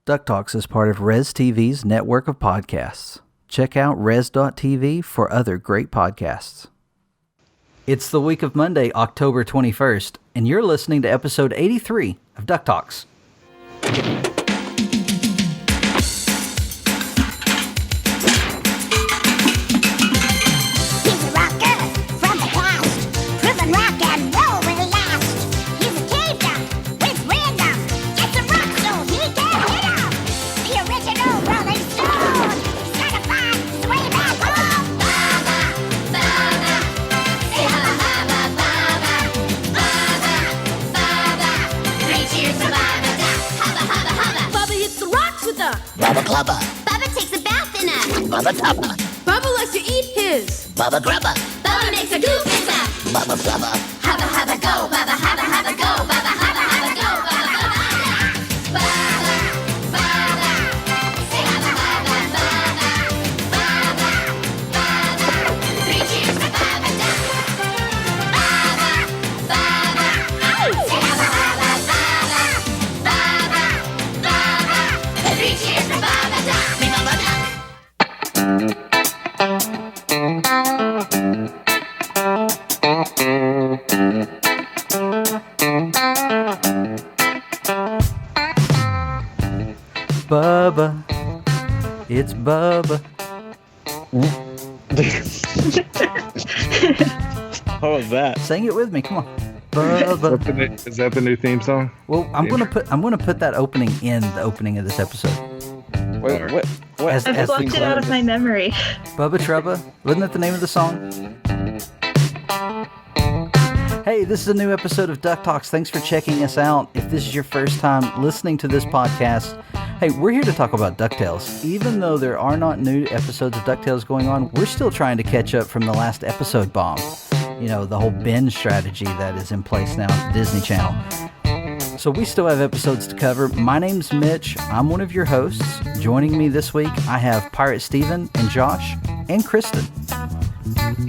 DuckTalks is part of Res TV's network of podcasts. Check out res.tv for other great podcasts. It's the week of Monday, October 21st, and you're listening to episode 83 of DuckTalks. He's a rocker from the past, proving rock and roll will last. He's a cave duck with rhythm. It's a rock so he can hit 'em. The original Rolling Stone. Certified sway back home. Bubba, Bubba, say Bubba, Bubba, Bubba, Bubba. 3 cheers for Bubba Duck. Hubba, hubba, hubba. Bubba hits the rocks with a Bubba Clubba, Bubba takes a bath in a Bubba Tuppa, Bubba likes to eat his. Bubba Grubba, Bubba makes a goof in the Bubba Flubba, hubba, hubba, go. Bubba, hubba, hubba, go. Bubba, hubba, hubba, go. Bubba, hubba, Bubba, Bubba, say hubba, hubba, Bubba, Bubba, Bubba. 3 cheers for Bubba Duck. Bubba, Bubba, say hubba, hubba, Bubba, Bubba, Bubba. 3 cheers for Bubba Duck. Me Bubba Duck. Bubba, it's Bubba. How was that? Sing it with me, come on. Bubba. Is that the new theme song? Well, I'm gonna put that opening in the opening of this episode. What? As I've the blocked it out of my memory. Bubba Trubba, wasn't that the name of the song? Hey, this is a new episode of DuckTalks. Thanks for checking us out. If this is your first time listening to this podcast, hey, we're here to talk about DuckTales. Even though there are not new episodes of DuckTales going on, we're still trying to catch up from the last episode bomb. You know, the whole binge strategy that is in place now at the Disney Channel. So we still have episodes to cover. My name's Mitch. I'm one of your hosts. Joining me this week, I have Pirate Steven and Josh and Kristen.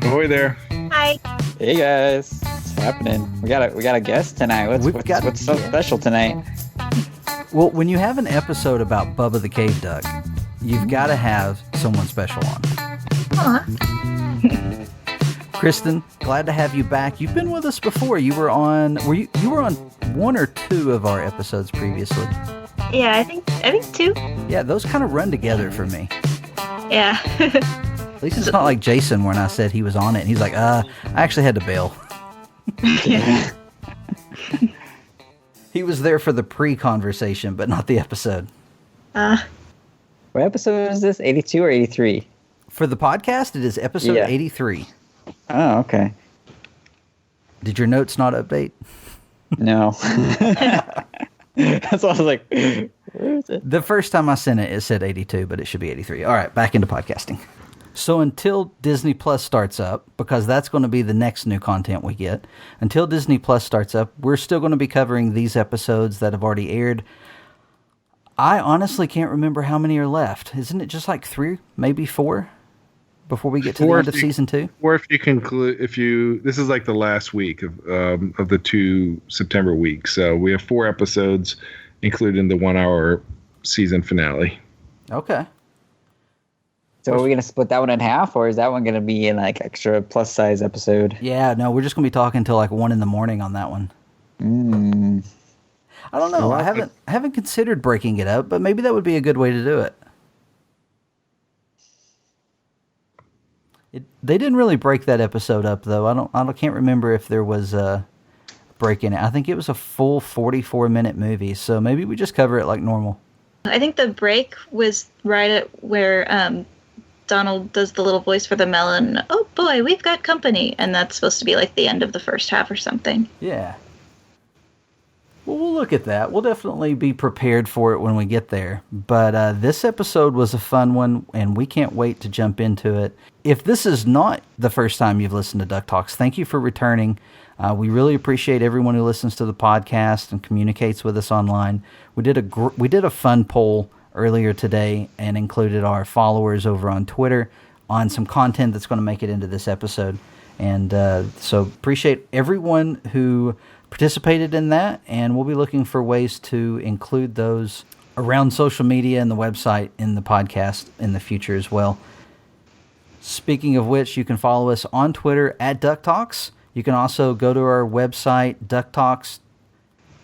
Ahoy there. Hi. Hey guys, what's happening? We got a guest tonight. What's so special tonight? Well, when you have an episode about Bubba the Cave Duck, you've got to have someone special on. Aw. Kristen, glad to have you back. You've been with us before. You were on you were on 1 or 2 of our episodes previously. Yeah, I think 2. Yeah, those kind of run together for me. Yeah. At least it's not like Jason when I said he was on it and he's like, I actually had to bail. Yeah. He was there for the pre-conversation, but not the episode. What episode is this? 82 or 83? For the podcast, it is episode Yeah. 83. Oh, okay. Did your notes not update? No. That's why I was like, where is it? The first time I sent it, it said 82, but it should be 83. All right, back into podcasting. So until Disney Plus starts up, because that's going to be the next new content we get, until Disney Plus starts up, we're still going to be covering these episodes that have already aired. I honestly can't remember how many are left. Isn't it just like 3, maybe 4, before we get to the end of season 2? Or if you conclude, this is like the last week of the 2 September weeks. So we have 4 episodes, including the 1-hour season finale. Okay. So are we going to split that one in half, or is that one going to be in like extra plus size episode? Yeah, no, we're just going to be talking till like 1 a.m. on that one. I don't know. I haven't considered breaking it up, but maybe that would be a good way to do it. They didn't really break that episode up, though. I can't remember if there was a break in it. I think it was a full 44-minute movie, so maybe we just cover it like normal. I think the break was right at where Donald does the little voice for the melon. Oh boy, we've got company. And that's supposed to be like the end of the first half or something. Yeah. Well, we'll look at that. We'll definitely be prepared for it when we get there. But this episode was a fun one, and we can't wait to jump into it. If this is not the first time you've listened to DuckTalks, thank you for returning. We really appreciate everyone who listens to the podcast and communicates with us online. We did a fun poll earlier today and included our followers over on Twitter on some content that's going to make it into this episode. And so appreciate everyone who participated in that, and we'll be looking for ways to include those around social media and the website in the podcast in the future as well. Speaking of which, you can follow us on Twitter at DuckTalks. You can also go to our website, DuckTalks.com.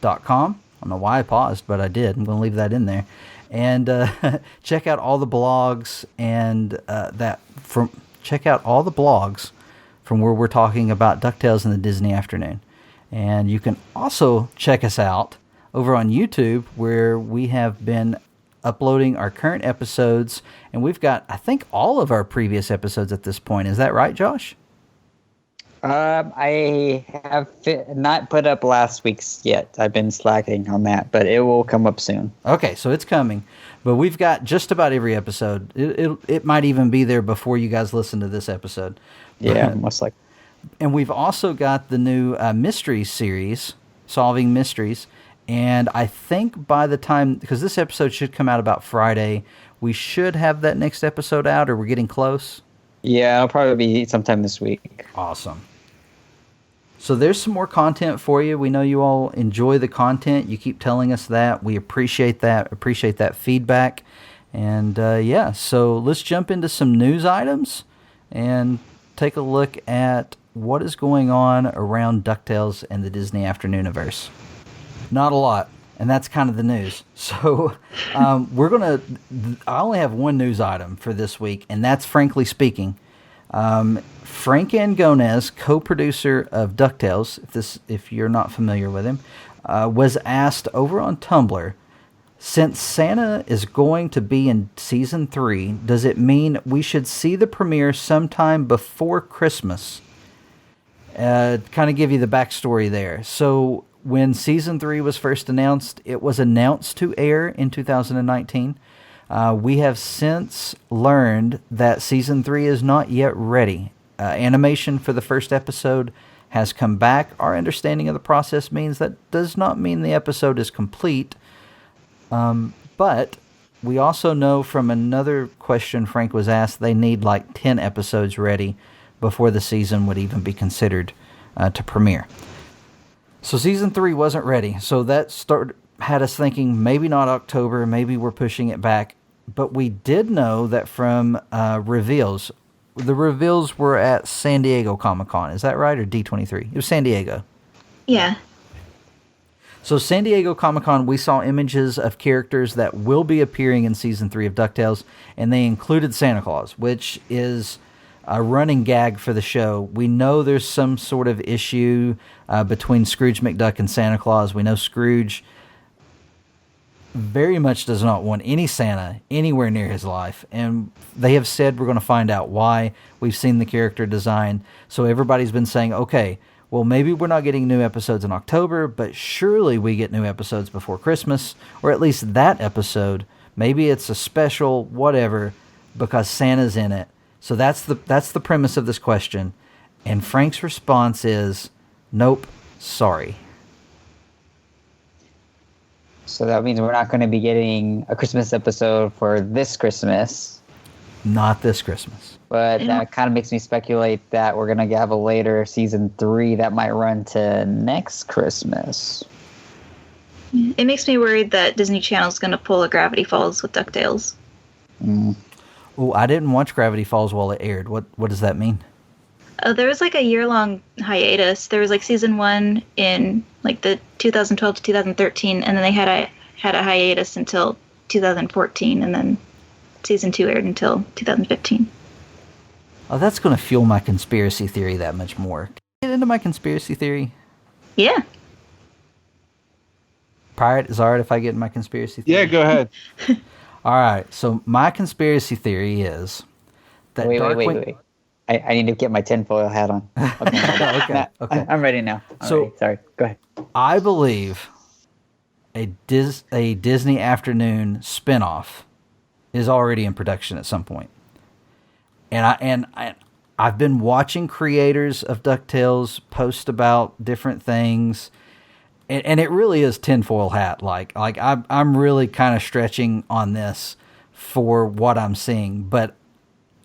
I don't know why I paused, but I did. I'm going to leave that in there. And check out all the blogs and check out all the blogs from where we're talking about DuckTales in the Disney afternoon. And you can also check us out over on YouTube, where we have been uploading our current episodes, and we've got, I think, all of our previous episodes at this point. Is that right, Josh? I have not put up last week's yet. I've been slacking on that, but it will come up soon. Okay, so it's coming. But we've got just about every episode. It might even be there before you guys listen to this episode. Yeah, most likely. And we've also got the new mystery series, Solving Mysteries. And I think by the time, because this episode should come out about Friday, we should have that next episode out, or we're getting close. Yeah, it'll probably be sometime this week. Awesome. So there's some more content for you. We know you all enjoy the content. You keep telling us that. We appreciate that feedback. And yeah, so let's jump into some news items and take a look at what is going on around DuckTales and the Disney Afternooniverse. Not a lot, and that's kind of the news. So I only have one news item for this week, and that's Frankly Speaking. Frank Angonez, co-producer of DuckTales, if you're not familiar with him, was asked over on Tumblr, since Santa is going to be in Season 3, does it mean we should see the premiere sometime before Christmas? Kind of give you the backstory there. So when Season 3 was first announced, it was announced to air in 2019. We have since learned that Season 3 is not yet ready. Animation for the first episode has come back. Our understanding of the process means that does not mean the episode is complete. But we also know from another question Frank was asked, they need like 10 episodes ready before the season would even be considered to premiere. So Season 3 wasn't ready. So that had us thinking maybe not October, maybe we're pushing it back. But we did know that from reveals. The reveals were at San Diego Comic-Con. Is that right? Or D23? It was San Diego. Yeah. So San Diego Comic-Con, we saw images of characters that will be appearing in Season 3 of DuckTales, and they included Santa Claus, which is a running gag for the show. We know there's some sort of issue between Scrooge McDuck and Santa Claus. We know Scrooge very much does not want any Santa anywhere near his life, and they have said we're going to find out why. We've seen the character design, so everybody's been saying, okay, well, maybe we're not getting new episodes in October, but surely we get new episodes before Christmas, or at least that episode. Maybe it's a special whatever because Santa's in it. So that's the premise of this question, and Frank's response is, nope, sorry. So that means we're not going to be getting a Christmas episode for this Christmas. Not this Christmas. But that kind of makes me speculate that we're going to have a later Season 3 that might run to next Christmas. It makes me worried that Disney Channel's going to pull a Gravity Falls with DuckTales. Oh, I didn't watch Gravity Falls while it aired. What does that mean? There was like a year-long hiatus. There was like Season 1 in like the 2012 to 2013, and then they had a hiatus until 2014, and then Season 2 aired until 2015. Oh, that's going to fuel my conspiracy theory that much more. Get into my conspiracy theory? Yeah. Pirate, is it all right if I get in my conspiracy theory? Yeah, go ahead. All right, so my conspiracy theory is that Wait. I need to get my tinfoil hat on. Okay. Okay. I'm ready now. Sorry. Go ahead. I believe a Disney Afternoon spinoff is already in production at some point. And I've been watching creators of DuckTales post about different things, and it really is tinfoil hat. Like I'm really kind of stretching on this for what I'm seeing, but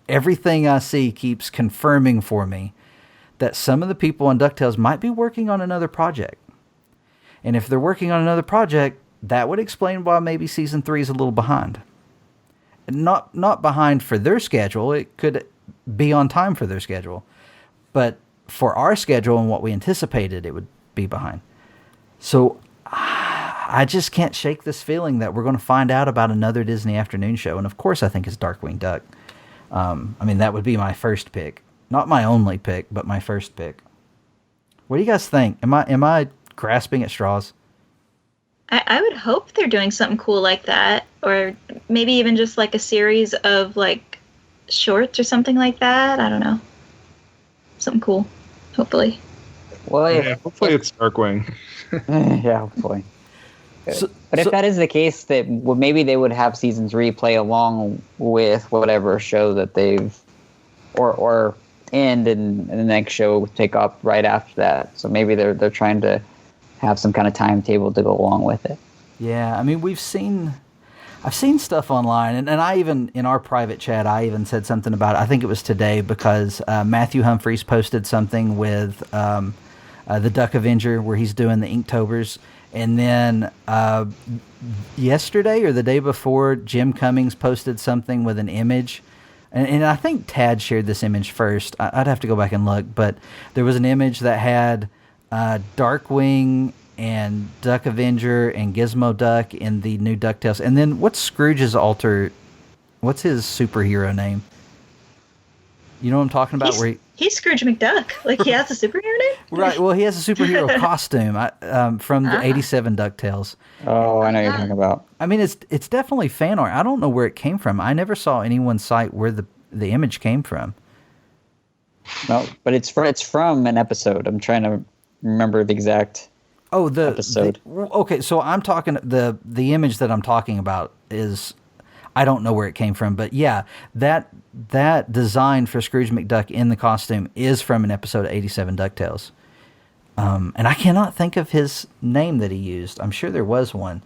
everything I see keeps confirming for me that some of the people on DuckTales might be working on another project. And if they're working on another project, that would explain why maybe season 3 is a little behind. Not behind for their schedule. It could be on time for their schedule. But for our schedule and what we anticipated, it would be behind. So I just can't shake this feeling that we're going to find out about another Disney afternoon show. And of course, I think it's Darkwing Duck. I mean, that would be my first pick. Not my only pick, but my first pick. What do you guys think? Am I grasping at straws? I would hope they're doing something cool like that, or maybe even just like a series of like shorts or something like that. I don't know. Something cool, hopefully. Well, Yeah, hopefully it's Darkwing. yeah, hopefully. But if that is the case, that maybe they would have season 3 play along with whatever show that they've, or end, and the next show pick up right after that. So maybe they're trying to have some kind of timetable to go along with it. Yeah, I mean, I've seen stuff online, and I even, in our private chat, I even said something about it. I think it was today, because Matthew Humphreys posted something with the Duck Avenger where he's doing the Inktober's. And then yesterday or the day before, Jim Cummings posted something with an image. And I think Tad shared this image first. I'd have to go back and look. But there was an image that had Darkwing and Duck Avenger and Gizmo Duck in the new DuckTales. And then what's Scrooge's what's his superhero name? You know what I'm talking about? He's Scrooge McDuck. Like, he has a superhero name? Right. Well, he has a superhero costume from the 87 DuckTales. Oh, I know what you're talking about. I mean, it's definitely fan art. I don't know where it came from. I never saw anyone cite where the image came from. No, but it's from an episode. I'm trying to remember the exact episode. Okay, so I'm talking the image that I'm talking about is, I don't know where it came from, but yeah, that design for Scrooge McDuck in the costume is from an episode of 87 DuckTales. And I cannot think of his name that he used. I'm sure there was one.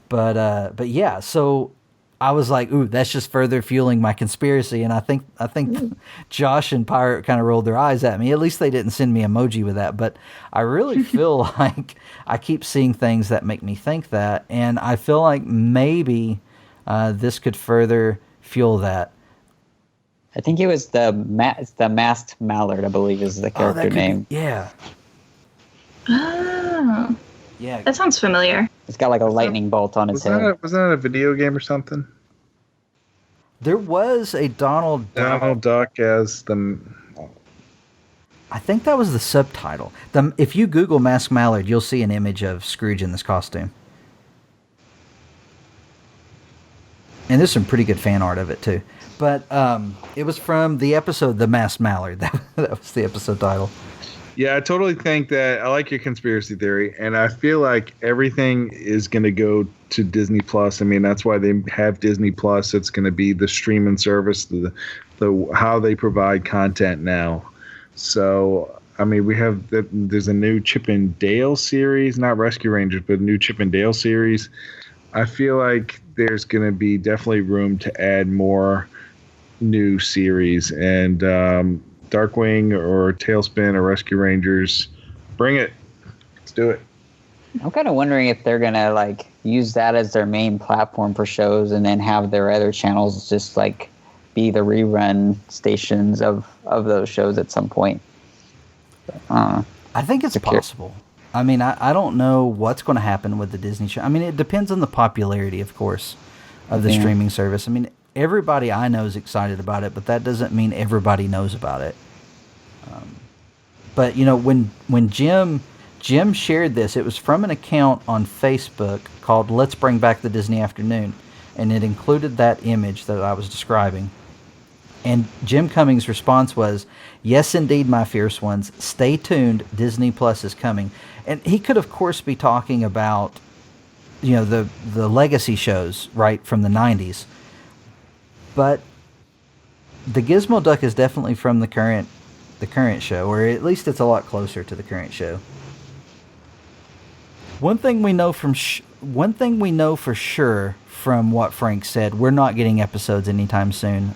But yeah, so I was like, ooh, that's just further fueling my conspiracy. And I think Josh and Pirate kind of rolled their eyes at me. At least they didn't send me emoji with that. But I really feel like I keep seeing things that make me think that. And I feel like maybe this could further fuel that. I think it was the masked mallard, I believe, is the character name. Yeah. Oh. Yeah. That sounds familiar. It's got like a lightning bolt on its head. Was that a video game or something? There was a Donald Duck as the... I think that was the subtitle. If you Google Masked Mallard, you'll see an image of Scrooge in this costume. And there's some pretty good fan art of it, too. But it was from the episode The Masked Mallard. That was the episode title. Yeah, I totally think that. I like your conspiracy theory, and I feel like everything is going to go to Disney Plus. I mean, that's why they have Disney Plus. It's going to be the streaming service, the how they provide content now. So, I mean, there's a new Chip and Dale series, not Rescue Rangers, but a new Chip and Dale series. I feel like there's going to be definitely room to add more new series, and Darkwing or Tailspin or Rescue Rangers, bring it. Let's do it. I'm kind of wondering if they're gonna like use that as their main platform for shows, and then have their other channels just like be the rerun stations of those shows at some point. I think it's possible. I mean, I don't know what's going to happen with the Disney show. I mean, it depends on the popularity, of course, of the streaming service. I mean, everybody I know is excited about it, but that doesn't mean everybody knows about it. But, you know, when Jim shared this, it was from an account on Facebook called Let's Bring Back the Disney Afternoon, and it included that image that I was describing. And Jim Cummings' response was, "Yes, indeed, my fierce ones. Stay tuned. Disney Plus is coming." And he could, of course, be talking about, you know, the legacy shows, right, from the 90s. But the Gizmo Duck is definitely from the current show, or at least it's a lot closer to the current show. One thing we know for sure from what Frank said, we're not getting episodes anytime soon.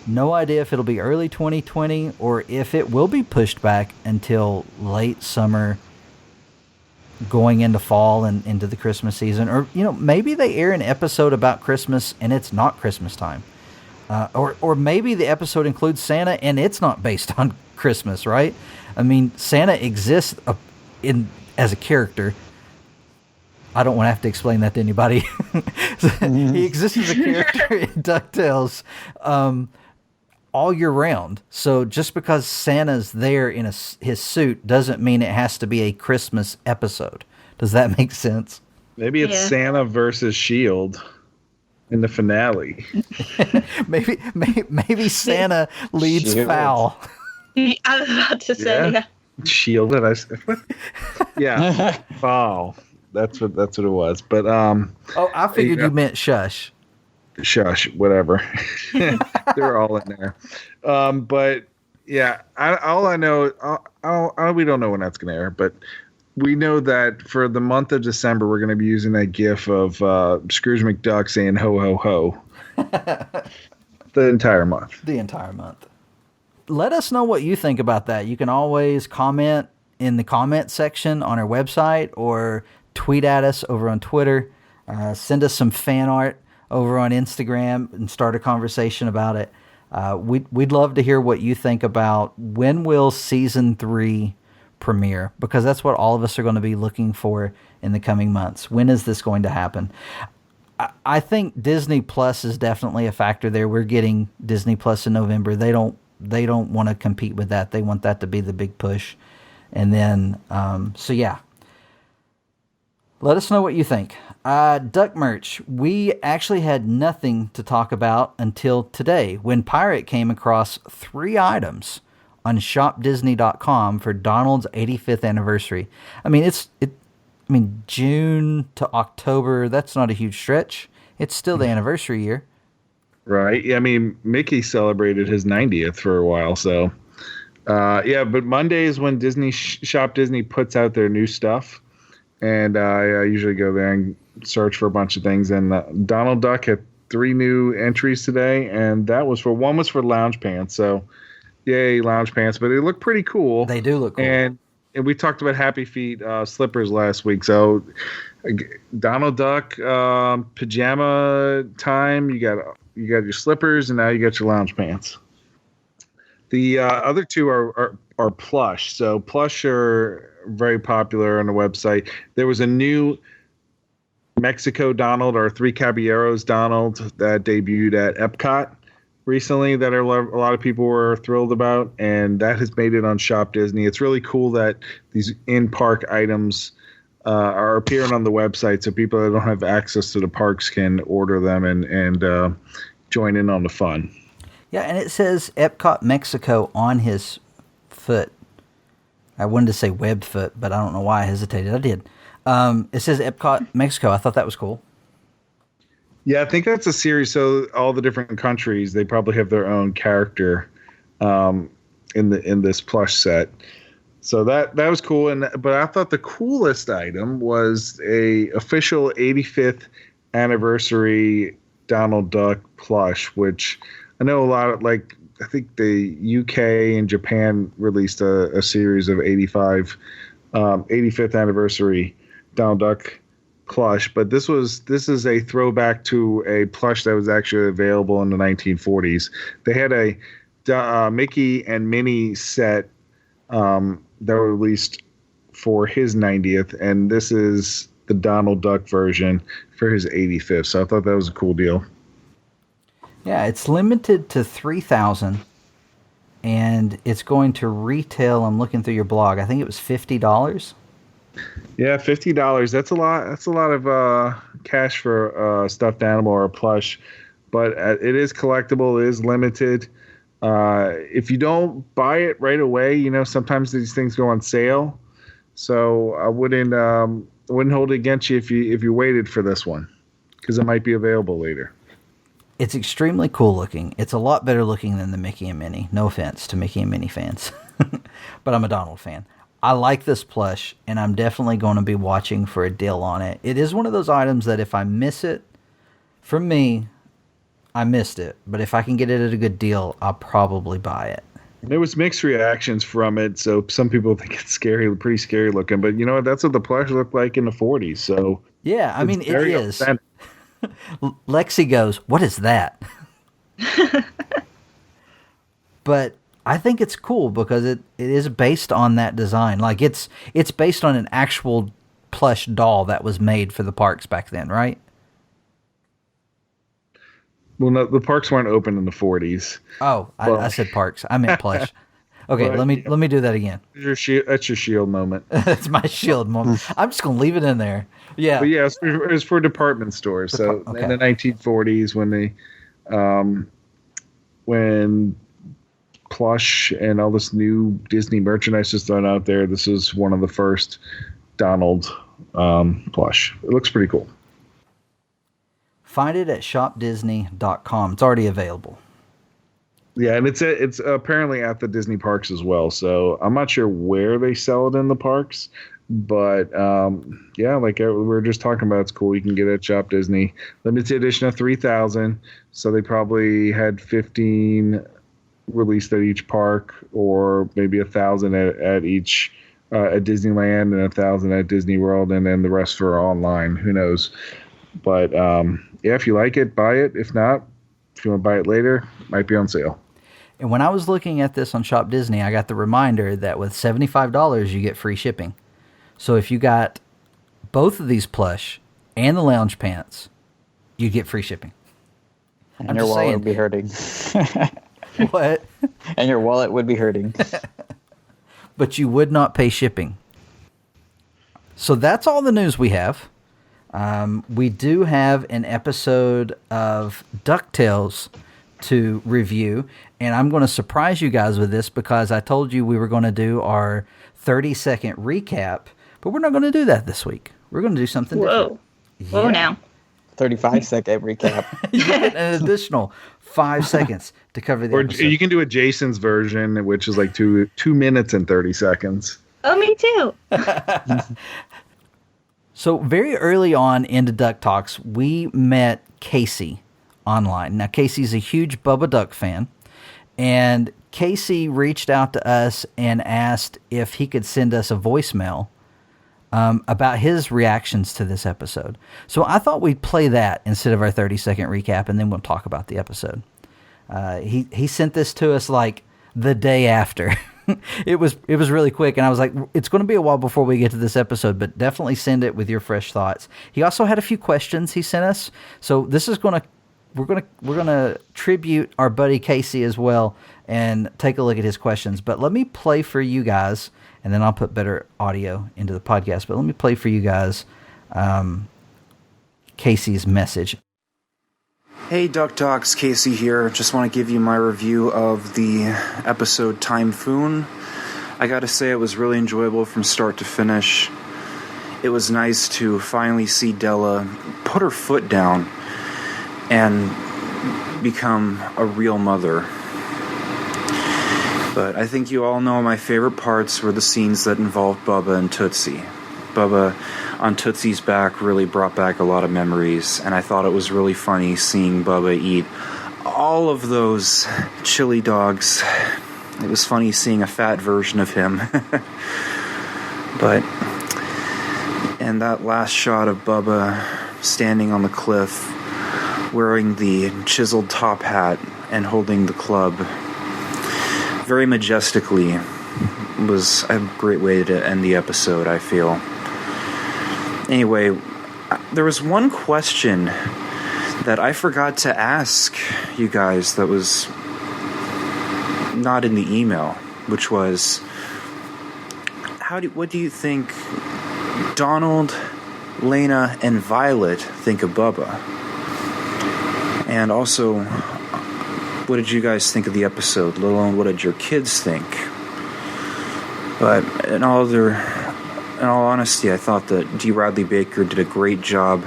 No idea if it'll be early 2020 or if it will be pushed back until late summer going into fall and into the Christmas season. Or, maybe they air an episode about Christmas and it's not Christmas time. Or maybe the episode includes Santa and it's not based on Christmas, right? I mean, Santa exists as a character. I don't want to have to explain that to anybody. He exists as a character in DuckTales all year round. So just because Santa's there in his suit doesn't mean it has to be a Christmas episode. Does that make sense? Maybe it's Santa versus S.H.I.E.L.D. in the finale. maybe Santa leads Shield. foul. I was about to say, yeah. S.H.I.E.L.D. Yeah. Wow. That's what it was. But I figured you meant shush. Shush, whatever. They're all in there. But yeah, all I know, we don't know when that's going to air, but we know that for the month of December, we're going to be using that GIF of Scrooge McDuck saying "ho ho ho" the entire month. Let us know what you think about that. You can always comment in the comment section on our website or tweet at us over on Twitter. Send us some fan art over on Instagram and start a conversation about it. We'd love to hear what you think about when will season 3 premiere, because that's what all of us are going to be looking for in the coming months. When is this going to happen? I think Disney Plus is definitely a factor there. We're getting Disney Plus in November. They don't want to compete with that. They want that to be the big push. And then, so yeah. Let us know what you think. Duck merch. We actually had nothing to talk about until today when Pirate came across 3 items on shopdisney.com for Donald's 85th anniversary. I mean, June to October, that's not a huge stretch. It's still the anniversary year. Right. Yeah, I mean, Mickey celebrated his 90th for a while, so yeah, but Monday is when Shop Disney puts out their new stuff. And I usually go there and search for a bunch of things. And Donald Duck had 3 new entries today, and one was for lounge pants. So, yay, lounge pants! But they look pretty cool. They do look cool. And we talked about Happy Feet slippers last week. So, Donald Duck pajama time. You got your slippers, and now you got your lounge pants. The other 2 are plush. So plush are very popular on the website. There was a new Mexico Donald, or 3 Caballeros Donald, that debuted at Epcot recently that a lot of people were thrilled about, and that has made it on Shop Disney. It's really cool that these in-park items are appearing on the website, so people that don't have access to the parks can order them and join in on the fun. Yeah, and it says Epcot Mexico on his foot. I wanted to say web foot, but I don't know why I hesitated. I did. It says Epcot Mexico. I thought that was cool. Yeah, I think that's a series. So all the different countries, they probably have their own character in this plush set. So that was cool. But I thought the coolest item was a official 85th anniversary Donald Duck plush, which I know a lot of, like, I think the UK and Japan released a series of 85th anniversary Donald Duck plush, but this is a throwback to a plush that was actually available in the 1940s. They had a Mickey and Minnie set that were released for his 90th, and this is the Donald Duck version for his 85th. So I thought that was a cool deal. Yeah, it's limited to 3,000, and it's going to retail. I'm looking through your blog. I think it was $50. Yeah, $50. That's a lot. That's a lot of cash for a stuffed animal or a plush, but it is collectible. It is limited. If you don't buy it right away, sometimes these things go on sale. So I wouldn't hold it against you if you waited for this one, because it might be available later. It's extremely cool looking. It's a lot better looking than the Mickey and Minnie. No offense to Mickey and Minnie fans, but I'm a Donald fan. I like this plush, and I'm definitely going to be watching for a deal on it. It is one of those items that if I miss it, for me, I missed it. But if I can get it at a good deal, I'll probably buy it. There was mixed reactions from it, so some people think it's scary, pretty scary looking. But you know what? That's what the plush looked like in the 40s. So Yeah, I it's mean, it very is. authentic. Lexi goes, "What is that?" But I think it's cool because it is based on that design. Like it's based on an actual plush doll that was made for the parks back then, right? Well, no, the parks weren't open in the 40s. Oh, I said parks. I meant plush. Okay, Well, let me do that again. That's your shield moment. That's my shield moment. I'm just gonna leave it in there. Yeah. But yeah, it was for department stores. So Okay. in the 1940s, when plush and all this new Disney merchandise is thrown out there, this is one of the first Donald plush. It looks pretty cool. Find it at shopdisney.com. It's already available. Yeah, and it's apparently at the Disney parks as well. So I'm not sure where they sell it in the parks, but yeah, like we were just talking about, it's cool. You can get it at Shop Disney. Limited edition of 3,000. So they probably had 15 released at each park, or maybe 1,000 at each at Disneyland, and 1,000 at Disney World, and then the rest for online. Who knows? But yeah, if you like it, buy it. If not, if you want to buy it later, it might be on sale. And when I was looking at this on Shop Disney, I got the reminder that with $75, you get free shipping. So if you got both of these plush and the lounge pants, you get free shipping. And your wallet would be hurting. What? And your wallet would be hurting. But you would not pay shipping. So that's all the news we have. We do have an episode of DuckTales to review, and I'm going to surprise you guys with this because I told you we were going to do our 30-second recap, but we're not going to do that this week. We're going to do something different. Whoa, now. 35-second recap. You get an additional 5 seconds to cover the Or episode. you can do a Jason's version, which is like 2 minutes and 30 seconds. Oh, me too. So very early on into Duck Talks, we met Casey online. Now, Casey's a huge Bubba Duck fan, and Casey reached out to us and asked if he could send us a voicemail about his reactions to this episode. So I thought we'd play that instead of our 30-second recap, and then we'll talk about the episode. He sent this to us like the day after. It was really quick, and I was like, it's going to be a while before we get to this episode, but definitely send it with your fresh thoughts. He also had a few questions he sent us, so this is we're gonna tribute our buddy Casey as well and take a look at his questions. But let me play for you guys, and then I'll put better audio into the podcast. But let me play for you guys Casey's message. Hey, DuckTalks, Casey here. Just want to give you my review of the episode Timephoon. I gotta say, it was really enjoyable from start to finish. It was nice to finally see Della put her foot down and become a real mother. But I think you all know my favorite parts were the scenes that involved Bubba and Tootsie. Bubba on Tootsie's back really brought back a lot of memories, and I thought it was really funny seeing Bubba eat all of those chili dogs. It was funny seeing a fat version of him. And that last shot of Bubba standing on the cliff, wearing the chiseled top hat and holding the club very majestically, was a great way to end the episode, I feel. Anyway, there was one question that I forgot to ask you guys that was not in the email, which was, what do you think Donald, Lena, and Violet think of Bubba? And also, what did you guys think of the episode? Let alone, what did your kids think? But in all honesty, I thought that D. Radley Baker did a great job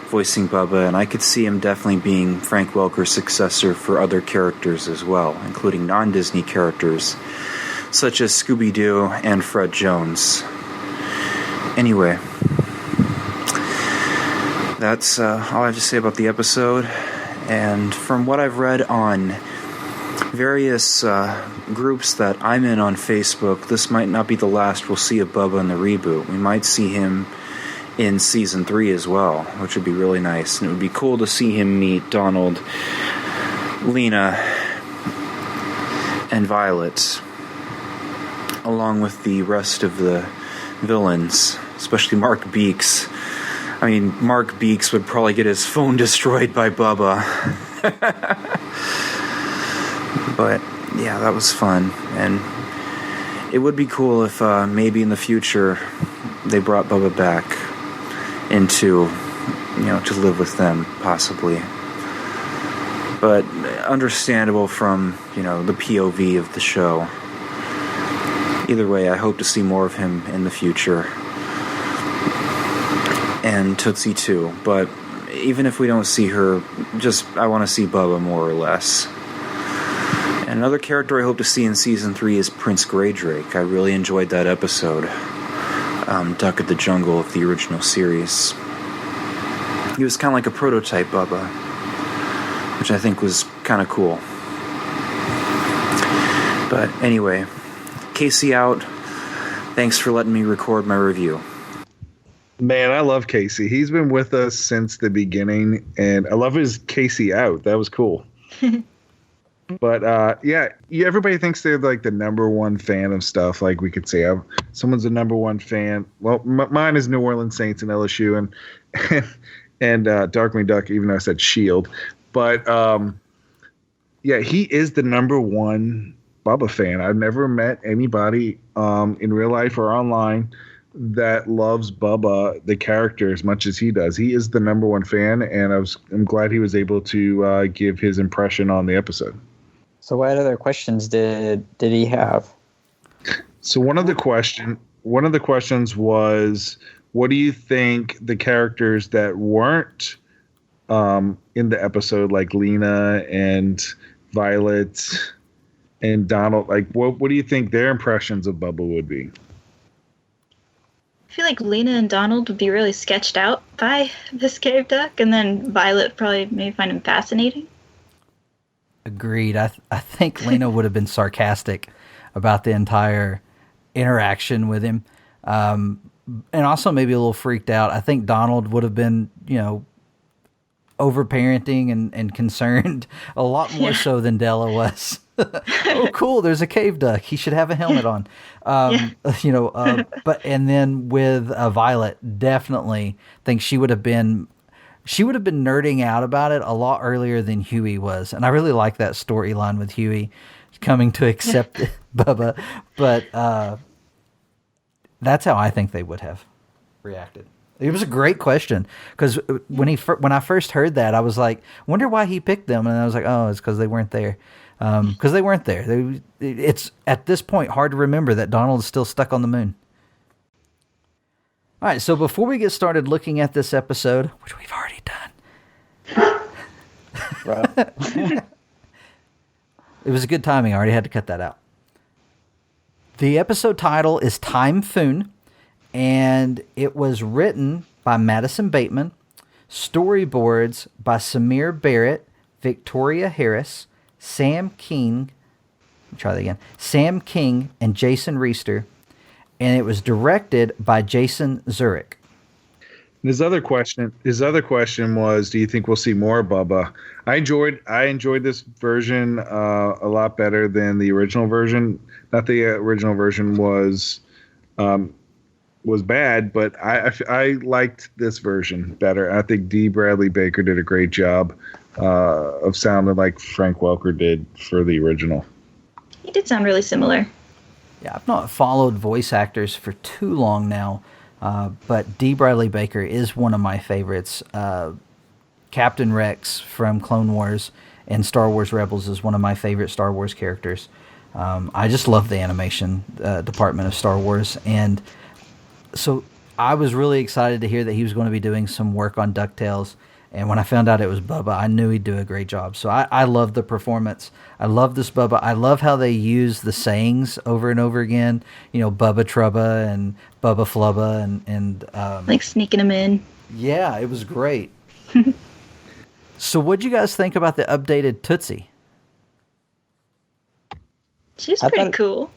voicing Bubba, and I could see him definitely being Frank Welker's successor for other characters as well, including non-Disney characters, such as Scooby-Doo and Fred Jones. Anyway, that's all I have to say about the episode. And from what I've read on various groups that I'm in on Facebook, this might not be the last we'll see of Bubba in the reboot. We might see him in season 3 as well, which would be really nice. And it would be cool to see him meet Donald, Lena, and Violet, along with the rest of the villains, especially Mark Beeks. I mean, Mark Beeks would probably get his phone destroyed by Bubba. But yeah, that was fun. And it would be cool if maybe in the future they brought Bubba back into, to live with them, possibly. But understandable from, the POV of the show. Either way, I hope to see more of him in the future. And Tootsie too. But even if we don't see her, I want to see Bubba more or less. And another character I hope to see in season 3 is Prince Greydrake. I really enjoyed that episode. Duck at the Jungle of the original series. He was kind of like a prototype Bubba, which I think was kind of cool. But anyway, Casey out. Thanks for letting me record my review. Man, I love Casey. He's been with us since the beginning, and I love his Casey out. That was cool. But everybody thinks they're like the number one fan of stuff. Like we could say, someone's the number one fan. Well, mine is New Orleans Saints and LSU, and Darkwing Duck. Even though I said Shield, but he is the number one Bubba fan. I've never met anybody in real life or online that loves Bubba the character as much as he does. He is the number one fan, and I'm glad he was able to give his impression on the episode. So what other questions did he have? So one of the questions was, what do you think the characters that weren't in the episode, like Lena and Violet and Donald, like what do you think their impressions of Bubba would be? I feel like Lena and Donald would be really sketched out by this cave duck, and then Violet probably maybe find him fascinating. Agreed. I think Lena would have been sarcastic about the entire interaction with him, and also maybe a little freaked out. I think Donald would have been, over-parenting and concerned a lot more so than Della was. Oh, cool! There's a cave duck. He should have a helmet on. But and then with Violet, definitely think she would have been nerding out about it a lot earlier than Huey was, and I really like that storyline with Huey coming to accept Bubba. But that's how I think they would have reacted. It was a great question because when I first heard that, I was like, wonder why he picked them, and I was like, oh, it's because they weren't there. Because they weren't there. It's at this point hard to remember that Donald is still stuck on the moon. All right, so before we get started looking at this episode, which we've already done, it was a good timing. I already had to cut that out. The episode title is Timephoon, and it was written by Madison Bateman, storyboards by Samir Barrett, Victoria Harris, Sam King, Sam King and Jason Reister, and it was directed by Jason Zurich. His other question was, do you think we'll see more Bubba? I enjoyed this version a lot better than the original version. Not the original version was bad, but I liked this version better. I think D. Bradley Baker did a great job of sounding like Frank Welker did for the original. He did sound really similar. Yeah, I've not followed voice actors for too long now, but D. Bradley Baker is one of my favorites. Captain Rex from Clone Wars and Star Wars Rebels is one of my favorite Star Wars characters. I just love the animation department of Star Wars, and so I was really excited to hear that he was going to be doing some work on DuckTales. And when I found out it was Bubba, I knew he'd do a great job. So I love the performance. I love this Bubba. I love how they use the sayings over and over again. Bubba Trubba and Bubba Flubba and like sneaking them in. Yeah, it was great. So what'd you guys think about the updated Tootsie? She's I pretty thought- cool.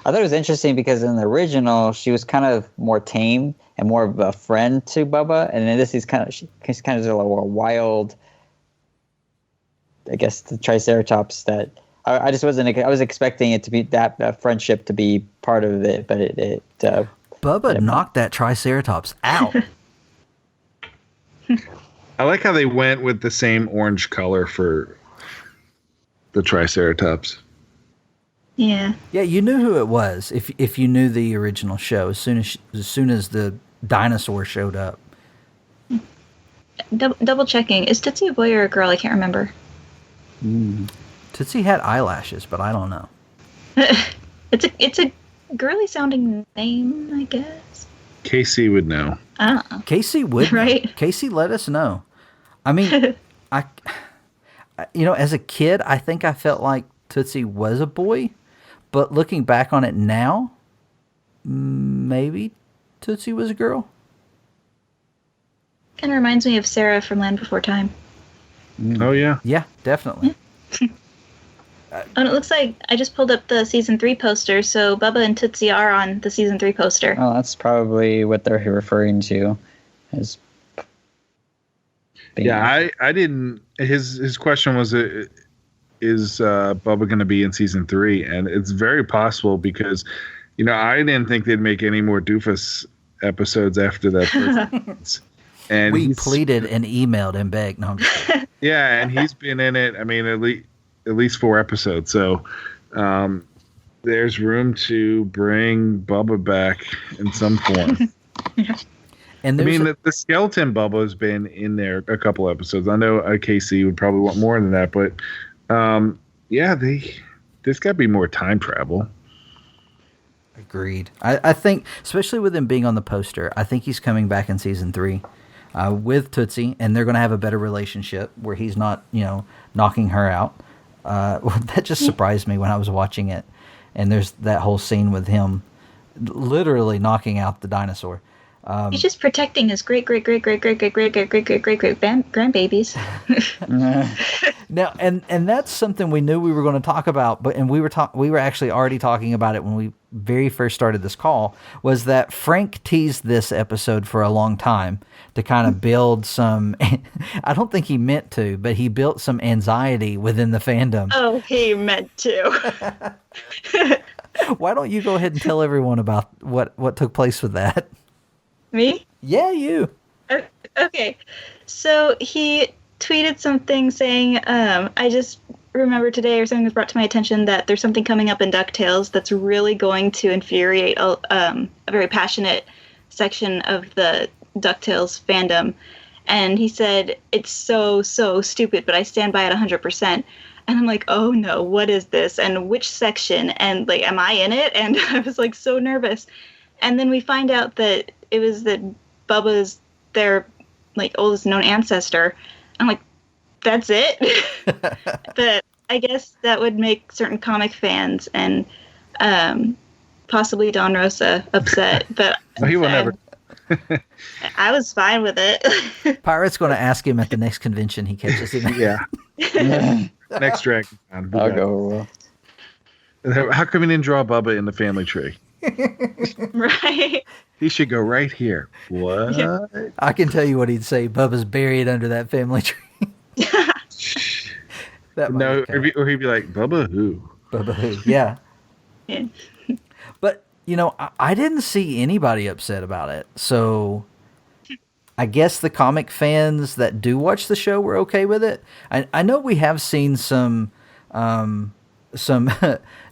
I thought it was interesting because in the original she was kind of more tame and more of a friend to Bubba, and then this is she's kind of a wild. I guess the Triceratops that I just wasn't. I was expecting it to be that friendship to be part of it, but it Bubba knocked that Triceratops out. I like how they went with the same orange color for the Triceratops. Yeah. Yeah, you knew who it was if you knew the original show as soon as the dinosaur showed up. Double checking. Is Tootsie a boy or a girl? I can't remember. Tootsie had eyelashes, but I don't know. It's a girly sounding name, I guess. Casey would know. I don't know. Casey would know. Right. Casey let us know. I mean, as a kid, I think I felt like Tootsie was a boy, but looking back on it now, maybe Tootsie was a girl. Kind of reminds me of Sarah from Land Before Time. Oh yeah. Yeah, definitely. And it looks like I just pulled up the season 3 poster, so Bubba and Tootsie are on the season 3 poster. Oh, that's probably what they're referring to. As being- Yeah, I didn't. His question was, is Bubba going to be in season 3? And it's very possible because, I didn't think they'd make any more Doofus episodes after that first. And We he's- pleaded and emailed and begged. No, I'm just kidding. Yeah, and he's been in it. I mean, at least 4 episodes. So there's room to bring Bubba back in some form. And I there's mean, the skeleton Bubba has been in there a couple episodes. I know Casey would probably want more than that, but there's got to be more time travel. Agreed. I think, especially with him being on the poster, I think he's coming back in season 3 with Tootsie, and they're going to have a better relationship where he's not, knocking her out. That just surprised me when I was watching it. And there's that whole scene with him literally knocking out the dinosaur. He's just protecting his great grandbabies. Now, and that's something we knew we were going to talk about, but we were actually already talking about it when we very first started this call. Was that Frank teased this episode for a long time to kind of build some? I don't think he meant to, but he built some anxiety within the fandom. Oh, he meant to. Why don't you go ahead and tell everyone about what took place with that? Me? Yeah, you. Okay. So he tweeted something saying, I just remembered today, or something was brought to my attention, that there's something coming up in DuckTales that's really going to infuriate a very passionate section of the DuckTales fandom. And he said, it's so stupid, but I stand by it 100%. And I'm like, oh no, what is this? And which section? And like, am I in it? And I was like so nervous. And then we find out that it was that Bubba's their like oldest known ancestor. I'm like, that's it? But I guess that would make certain comic fans and possibly Don Rosa upset. But He will never. I was fine with it. Pirate's going to ask him at the next convention he catches him. Yeah. Next Dragon Con. I'll go. How come you didn't draw Bubba in the family tree? Right. He should go right here. What? Yeah. I can tell you what he'd say. Bubba's buried under that family tree. That might No, count. or he'd be like, Bubba who? Bubba who? Yeah. Yeah. But, I didn't see anybody upset about it. So I guess the comic fans that do watch the show were okay with it. I know we have seen some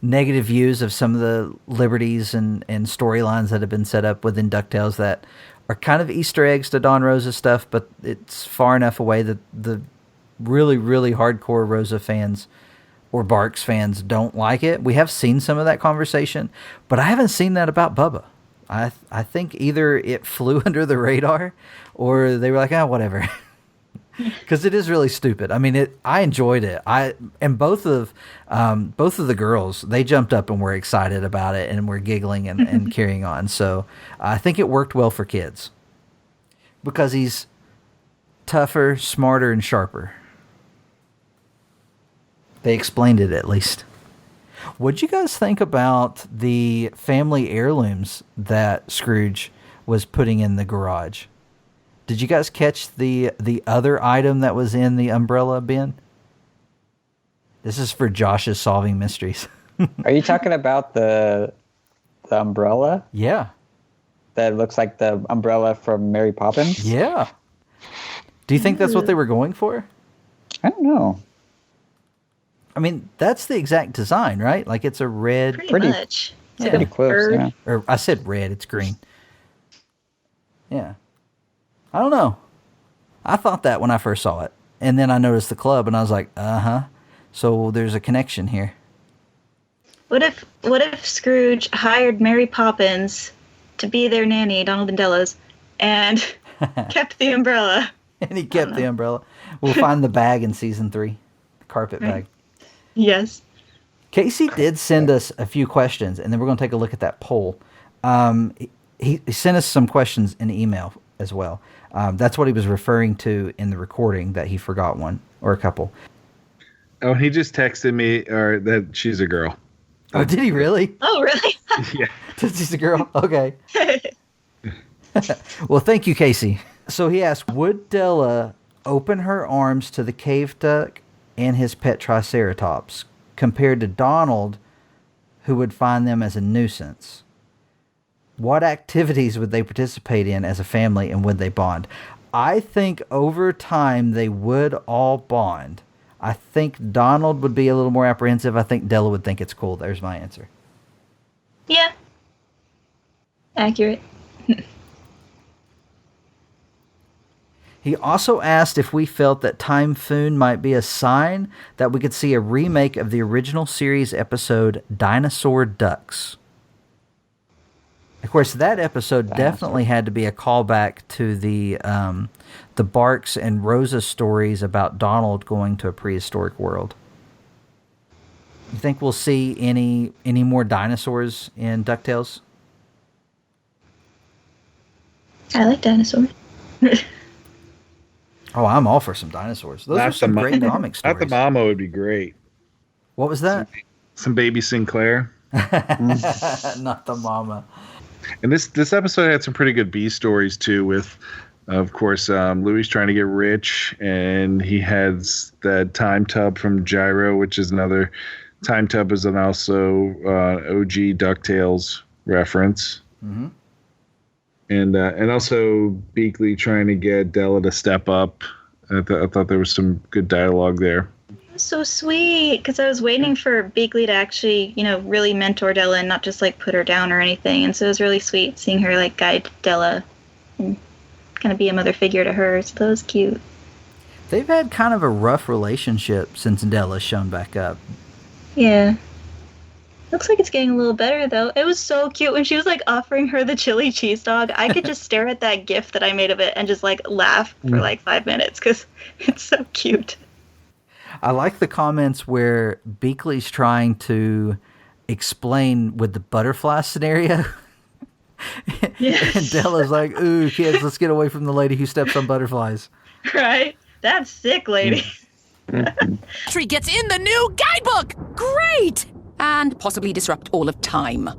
negative views of some of the liberties and storylines that have been set up within DuckTales that are kind of Easter eggs to Don Rosa stuff, but it's far enough away that the really, really hardcore Rosa fans or Barks fans don't like it. We have seen some of that conversation, but I haven't seen that about Bubba. I think either it flew under the radar or they were like, whatever. Because it is really stupid. I mean, I enjoyed it. And both of the girls, they jumped up and were excited about it and were giggling and carrying on. So I think it worked well for kids because he's tougher, smarter, and sharper. They explained it at least. What'd you guys think about the family heirlooms that Scrooge was putting in the garage? Did you guys catch the other item that was in the umbrella bin? This is for Josh's solving mysteries. Are you talking about the umbrella Yeah. that looks like the umbrella from Mary Poppins? Yeah. Do you think that's what they were going for? I don't know. I mean, that's the exact design, right? Like it's a red. Pretty much. It's like Pretty a close, bird. yeah. Or I said red, it's green. Yeah. I don't know. I thought that when I first saw it. And then I noticed the club and I was like, uh-huh. So there's a connection here. What if Scrooge hired Mary Poppins to be their nanny, Donald and Della's, and kept the umbrella? And he kept the umbrella. We'll find the bag in season 3. The carpet bag. Yes. Casey did send us a few questions, and then we're going to take a look at that poll. He sent us some questions in email as well. That's what he was referring to in the recording, that he forgot one or a couple. Oh, he just texted me that she's a girl. Oh, did he really? Oh, really? Yeah. She's a girl? Okay. Well, thank you, Casey. So he asked, would Della open her arms to the cave duck and his pet triceratops compared to Donald, who would find them as a nuisance? What activities would they participate in as a family, and would they bond? I think over time they would all bond. I think Donald would be a little more apprehensive. I think Della would think it's cool. There's my answer. Yeah. Accurate. He also asked if we felt that Timephoon might be a sign that we could see a remake of the original series episode Dinosaur Ducks. Of course, that episode definitely had to be a callback to the Barks and Rosa stories about Donald going to a prehistoric world. You think we'll see any more dinosaurs in DuckTales? I like dinosaurs. Oh, I'm all for some dinosaurs. Those are some great comic stories. Not the mama would be great. What was that? Some baby Sinclair. Not the mama. And this episode had some pretty good B stories too, with, of course, Louis trying to get rich, and he has that time tub from Gyro, which is another time tub, is an also OG DuckTales reference. Mm-hmm. And also Beakley trying to get Della to step up. I thought there was some good dialogue there. It was so sweet, because I was waiting for Beakley to actually, really mentor Della and not just, put her down or anything. And so it was really sweet seeing her, guide Della and kind of be a mother figure to her. So that was cute. They've had kind of a rough relationship since Della's shown back up. Yeah. Looks like it's getting a little better, though. It was so cute when she was, offering her the chili cheese dog. I could just stare at that gif that I made of it and just, laugh for, 5 minutes, because it's so cute. I like the comments where Beakley's trying to explain with the butterfly scenario. Yes. And Della's like, ooh, kids, let's get away from the lady who steps on butterflies. Right? That's sick, lady. Tree gets in the new guidebook! Great! And possibly disrupt all of time.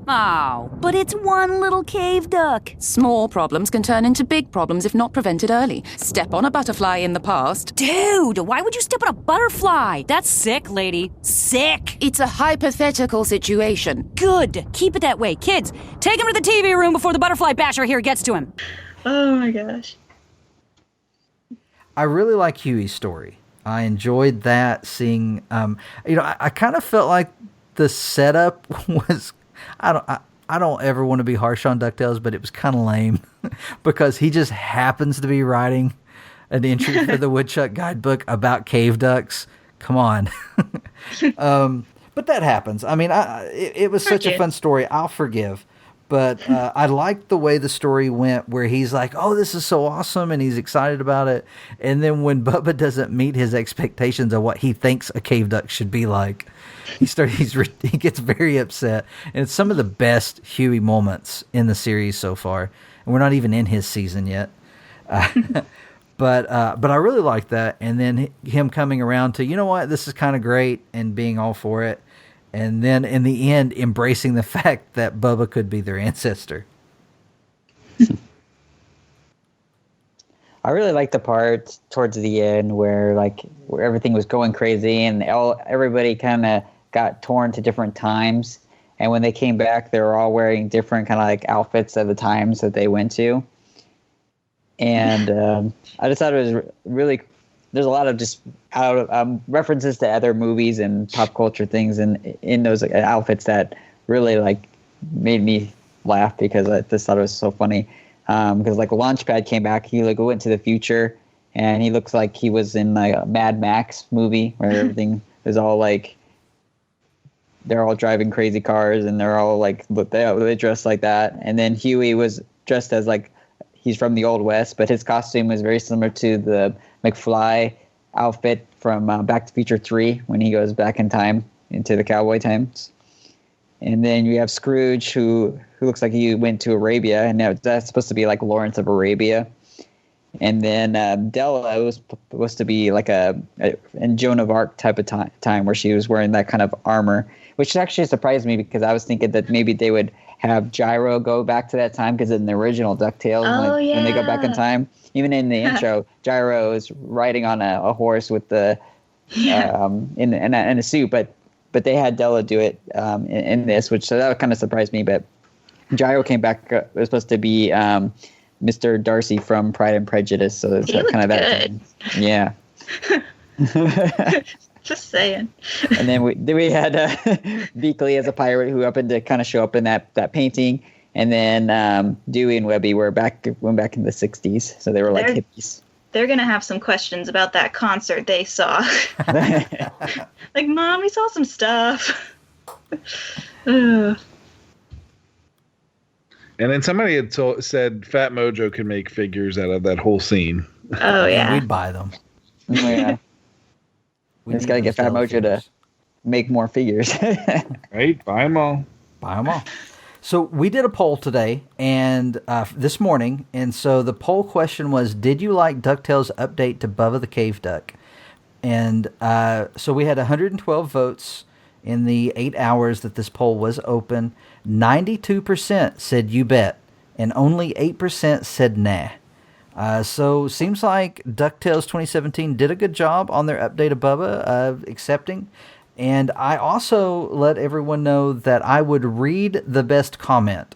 Oh, but it's one little cave duck. Small problems can turn into big problems if not prevented early. Step on a butterfly in the past. Dude, why would you step on a butterfly? That's sick, lady. Sick. It's a hypothetical situation. Good. Keep it that way. Kids, take him to the TV room before the butterfly basher here gets to him. Oh my gosh. I really like Huey's story. I enjoyed that, seeing, I kind of felt like the setup was, I don't ever want to be harsh on DuckTales, but it was kind of lame because he just happens to be writing an entry for the Woodchuck Guidebook about cave ducks. Come on. But that happens. I mean, it was such a fun story. I'll forgive. But I liked the way the story went, where he's like, oh, this is so awesome, and he's excited about it. And then when Bubba doesn't meet his expectations of what he thinks a cave duck should be like, he gets very upset. And it's some of the best Huey moments in the series so far. And we're not even in his season yet. But I really like that. And then him coming around to, you know what, this is kind of great, and being all for it. And then in the end, embracing the fact that Bubba could be their ancestor. I really liked the part towards the end where everything was going crazy and everybody kind of got torn to different times. And when they came back, they were all wearing different kind of like outfits at the times that they went to. And I just thought it was really. There's a lot of just references to other movies and pop culture things in those outfits that really made me laugh because I just thought it was so funny. Because Launchpad came back, he went to the future, and he looks like he was in a Mad Max movie where everything is all they're all driving crazy cars and they're all they dress like that. And then Huey was dressed as he's from the Old West, but his costume was very similar to the McFly outfit from Back to the Future 3 when he goes back in time into the cowboy times. And then you have Scrooge, who looks like he went to Arabia, and that's supposed to be like Lawrence of Arabia. And then Della was supposed to be in Joan of Arc type of time where she was wearing that kind of armor, which actually surprised me because I was thinking that maybe they would have Gyro go back to that time because in the original DuckTales, when they go back in time, even in the intro, Gyro is riding on a horse with in a suit, but they had Della do it in this, so that kind of surprised me. But Gyro came back. It was supposed to be Mr. Darcy from Pride and Prejudice, so it's kind of that. Yeah. Just saying. And then we had Beakley as a pirate who happened to kind of show up in that painting, and then Dewey and Webby went back in the 60s, so they were like hippies. They're gonna have some questions about that concert they saw. Mom, we saw some stuff. And then somebody had said Fat Mojo could make figures out of that whole scene. Oh yeah, we'd buy them. Oh, yeah. We just got to get Fat Mojo to make more figures. Right? Buy them all. Buy them all. So we did a poll today and this morning. And so the poll question was, did you like DuckTales' update to Bubba the Cave Duck? And so we had 112 votes in the 8 hours that this poll was open. 92% said you bet. And only 8% said nah. So seems like DuckTales 2017 did a good job on their update of Bubba, accepting. And I also let everyone know that I would read the best comment.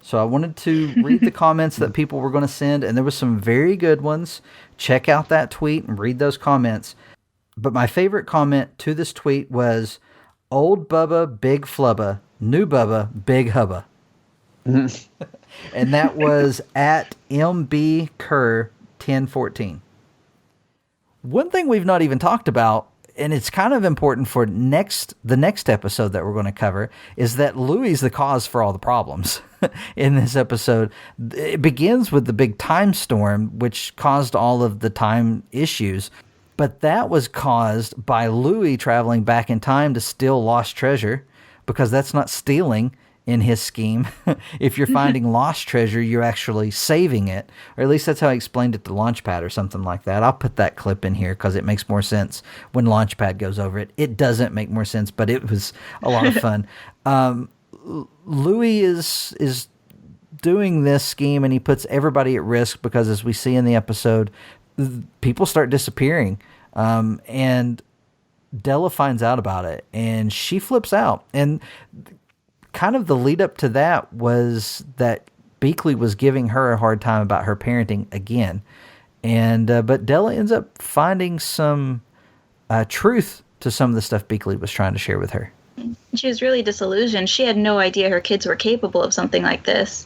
So I wanted to read the comments that people were going to send, and there was some very good ones. Check out that tweet and read those comments. But my favorite comment to this tweet was, "Old Bubba, big flubba. New Bubba, big hubba." And that was at MB Kerr 1014. One thing we've not even talked about, and it's kind of important for the next episode that we're going to cover, is that Louie's the cause for all the problems in this episode. It begins with the big time storm, which caused all of the time issues. But that was caused by Louie traveling back in time to steal lost treasure, because that's not stealing in his scheme. If you're finding lost treasure, you're actually saving it. Or at least that's how I explained it to Launchpad or something like that. I'll put that clip in here because it makes more sense when Launchpad goes over it. It doesn't make more sense, but it was a lot of fun. Louis is doing this scheme, and he puts everybody at risk because, as we see in the episode, people start disappearing. And Della finds out about it, and she flips out. And kind of the lead up to that was that Beakley was giving her a hard time about her parenting again. And but Della ends up finding some truth to some of the stuff Beakley was trying to share with her. She was really disillusioned. She had no idea her kids were capable of something like this.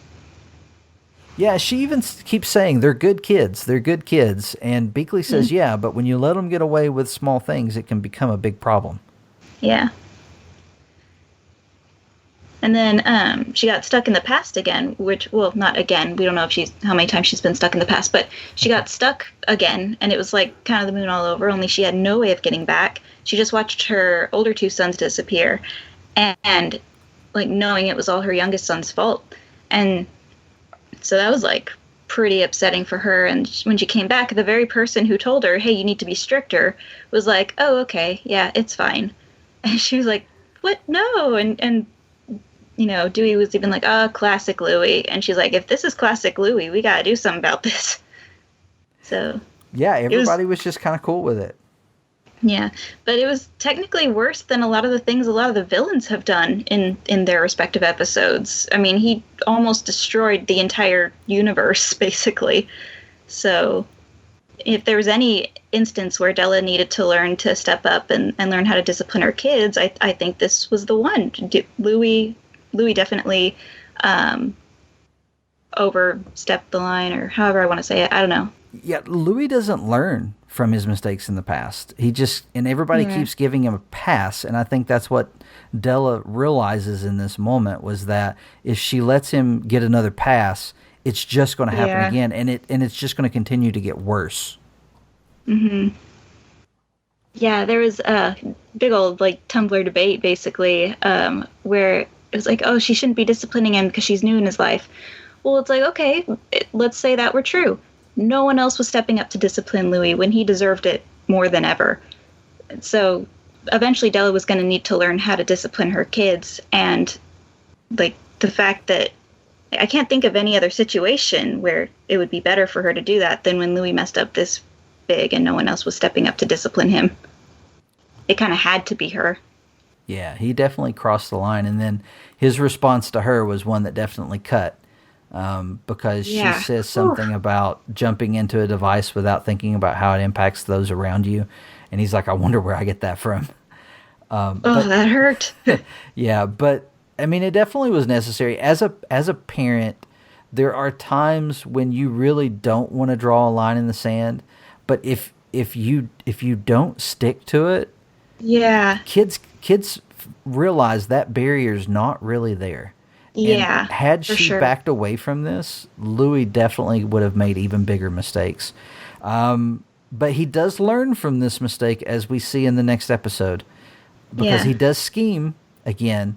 Yeah, she even keeps saying they're good kids. They're good kids. And Beakley says, yeah, but when you let them get away with small things, it can become a big problem. Yeah. And then she got stuck in the past again, which, well, not again. We don't know how many times she's been stuck in the past, but she got stuck again, and it was like kind of the moon all over, only she had no way of getting back. She just watched her older two sons disappear, and like knowing it was all her youngest son's fault. And so that was like pretty upsetting for her. And when she came back, the very person who told her, hey, you need to be stricter, was like, oh, okay, yeah, it's fine. And she was like, what? No. And Dewey was even like, classic Louie. And she's like, if this is classic Louie, we got to do something about this. So. Yeah, everybody was just kind of cool with it. Yeah, but it was technically worse than a lot of the things a lot of the villains have done in their respective episodes. I mean, he almost destroyed the entire universe, basically. So if there was any instance where Della needed to learn to step up and learn how to discipline her kids, I think this was the one. Louis definitely overstepped the line, or however I want to say it. I don't know. Yeah, Louis doesn't learn from his mistakes in the past. And everybody keeps giving him a pass, and I think that's what Della realizes in this moment, was that if she lets him get another pass, it's just going to happen again, and it's just going to continue to get worse. Mm-hmm. Yeah, there was a big old Tumblr debate basically, where it was like, oh, she shouldn't be disciplining him because she's new in his life. Well, it's like, okay, let's say that were true. No one else was stepping up to discipline Louis when he deserved it more than ever. So eventually Della was going to need to learn how to discipline her kids. And the fact that I can't think of any other situation where it would be better for her to do that than when Louis messed up this big and no one else was stepping up to discipline him. It kind of had to be her. Yeah, he definitely crossed the line. And then his response to her was one that definitely cut. Because she says something about jumping into a device without thinking about how it impacts those around you. And he's like, I wonder where I get that from. That hurt. Yeah, but I mean, it definitely was necessary. As a parent, there are times when you really don't want to draw a line in the sand. But if you don't stick to it, kids realize that barrier's not really there. Yeah, and had she backed away from this, Louis definitely would have made even bigger mistakes. But he does learn from this mistake, as we see in the next episode, because he does scheme again,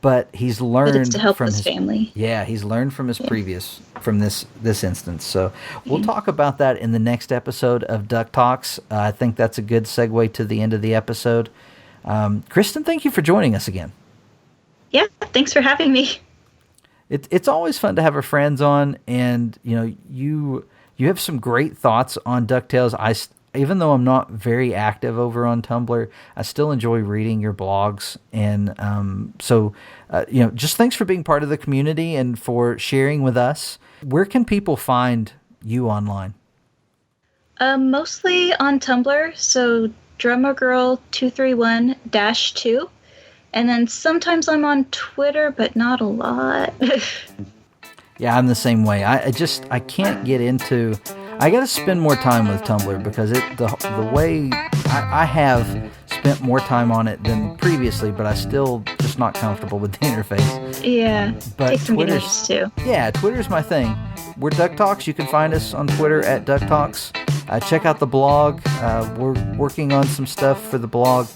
but he's learned to help from his family. Yeah, he's learned from his previous, from this instance. So we'll talk about that in the next episode of DuckTalks. I think that's a good segue to the end of the episode. Kristen, thank you for joining us again. Yeah, thanks for having me. It's always fun to have our friends on, and you have some great thoughts on DuckTales. Even though I'm not very active over on Tumblr, I still enjoy reading your blogs, and just thanks for being part of the community and for sharing with us. Where can people find you online? Mostly on Tumblr, so drummergirl231-2. And then sometimes I'm on Twitter, but not a lot. Yeah, I'm the same way. I can't get into... I got to spend more time with Tumblr because the way I have spent more time on it than previously, but I still just not comfortable with the interface. Yeah, but takes some getting used to. Yeah, Twitter's my thing. We're DuckTalks. You can find us on Twitter at DuckTalks. Check out the blog. We're working on some stuff for the blog.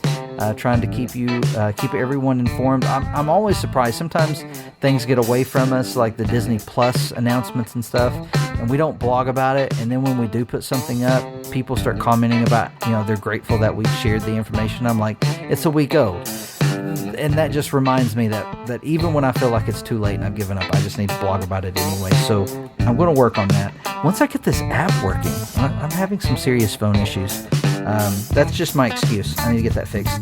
Trying to keep everyone informed. I'm always surprised. Sometimes things get away from us, like the Disney Plus announcements and stuff, and we don't blog about it. And then when we do put something up, people start commenting about, they're grateful that we've shared the information. I'm like, it's a week old. And that just reminds me that even when I feel like it's too late and I've given up, I just need to blog about it anyway. So I'm going to work on that. Once I get this app working, I'm having some serious phone issues. That's just my excuse. I need to get that fixed.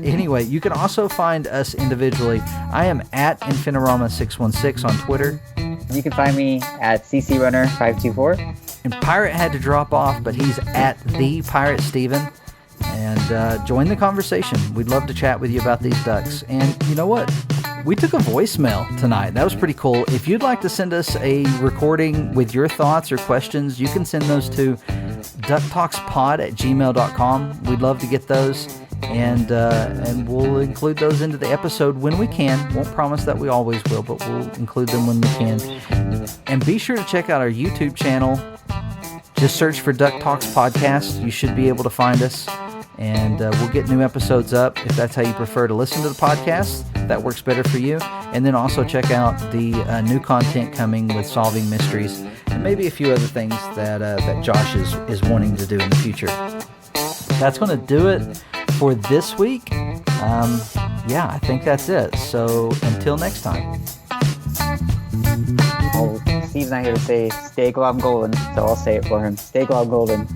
Anyway, you can also find us individually. I am at Infinirama616 on Twitter. You can find me at CCRunner524. And Pirate had to drop off, but he's at the Pirate Steven. And join the conversation. We'd love to chat with you about these ducks. And you know what? We took a voicemail tonight. That was pretty cool. If you'd like to send us a recording with your thoughts or questions, you can send those to ducktalkspod@gmail.com. We'd love to get those, and we'll include those into the episode when we can. Won't promise that we always will, but we'll include them when we can. And be sure to check out our YouTube channel. Just search for DuckTalks Podcast. You should be able to find us. And we'll get new episodes up if that's how you prefer to listen to the podcast. That works better for you. And then also check out the new content coming with solving mysteries and maybe a few other things that Josh is wanting to do in the future. That's going to do it for this week. yeah, I think that's it. So until next time. Well, Steve's not here to say stay glob golden, so I'll say it for him. Stay glob golden.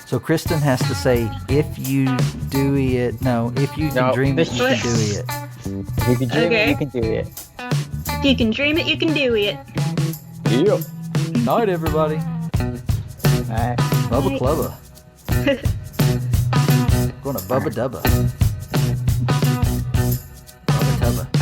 So Kristen has to say, if you do it. No, if you can dream it, you can do it. If you can dream Okay. it, you can do it. If you can dream it, you can do it. Yeah. Night, everybody. Alright. Bubba Clubba. Going to Bubba Dubba. Bubba Tubba.